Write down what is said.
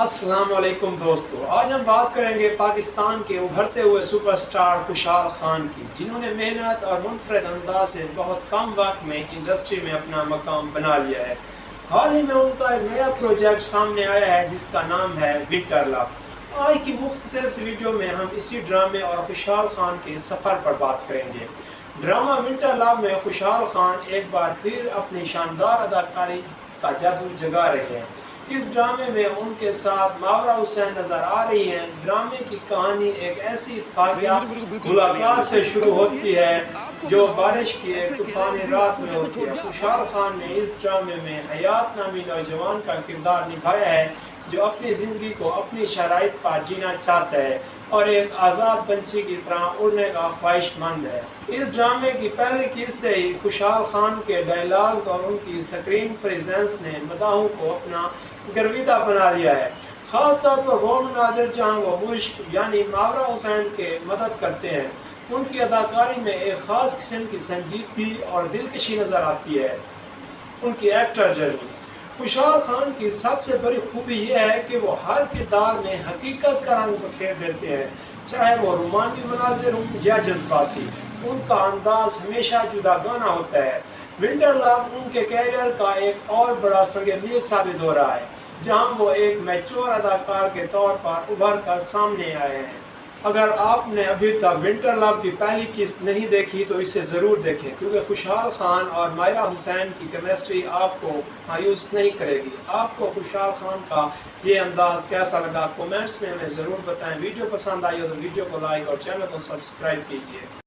السلام علیکم دوستو، آج ہم بات کریں گے پاکستان کے ابھرتے ہوئے سپر سٹار خوشحال خان کی، جنہوں نے محنت اور منفرد انداز سے بہت کم وقت میں انڈسٹری میں اپنا مقام بنا لیا ہے۔ حال ہی میں ان کا ایک نیا پروجیکٹ سامنے آیا ہے جس کا نام ہے ونٹر لو۔ آج کی مختصر اس ویڈیو میں ہم اسی ڈرامے اور خوشحال خان کے سفر پر بات کریں گے۔ ڈرامہ ونٹر لو میں خوشحال خان ایک بار پھر اپنی شاندار اداکاری کا جادو جگا رہے ہیں۔ اس ڈرامے میں ان کے ساتھ ماورا حسین نظر آ رہی ہیں۔ ڈرامے کی کہانی ایک ایسی اتفاقیہ ملاقات سے شروع ہوتی ہے جو بارش کی ایک طوفانی رات میں ہوتی ہے۔ خوشحال خان نے اس ڈرامے میں حیات نامی نوجوان کا کردار نبھایا ہے جو اپنی زندگی کو اپنی شرائط پر جینا چاہتا ہے اور ایک آزاد پنچھی کی طرح اڑنے کا خواہش مند ہے۔ اس ڈرامے کی پہلی قسط سے ہی خوشحال خان کے ڈائیلاگز اور ان کی سکرین پریزنس نے مداحوں کو اپنا گرویدہ بنا لیا ہے، خاص طور پر وہ مناظر جہاں وہ مشک یعنی ماورا حسین کے مدد کرتے ہیں۔ ان کی اداکاری میں ایک خاص قسم کی سنجیدگی اور دلکشی نظر آتی ہے۔ ان کی ایکٹر جرنی، خوشحال خان کی سب سے بڑی خوبی یہ ہے کہ وہ ہر کردار میں حقیقت کا رنگ بکھیر دیتے ہیں، چاہے وہ رومانوی مناظر ہوں یا جذباتی۔ ان کا انداز ہمیشہ جداگانہ ہوتا ہے۔ ونٹر لو ان کے کیریئر کا ایک اور بڑا سنگ میل ثابت ہو رہا ہے، جہاں وہ ایک میچور اداکار کے طور پر ابھر کر سامنے آئے ہیں۔ اگر آپ نے ابھی تک ونٹر لو کی پہلی قسط نہیں دیکھی تو اسے ضرور دیکھیں، کیونکہ خوشحال خان اور مائرہ حسین کی کیمسٹری آپ کو مایوس نہیں کرے گی۔ آپ کو خوشحال خان کا یہ انداز کیسا لگا؟ کومنٹس میں ہمیں ضرور بتائیں۔ ویڈیو پسند آئی ہو تو ویڈیو کو لائک اور چینل کو سبسکرائب کیجیے۔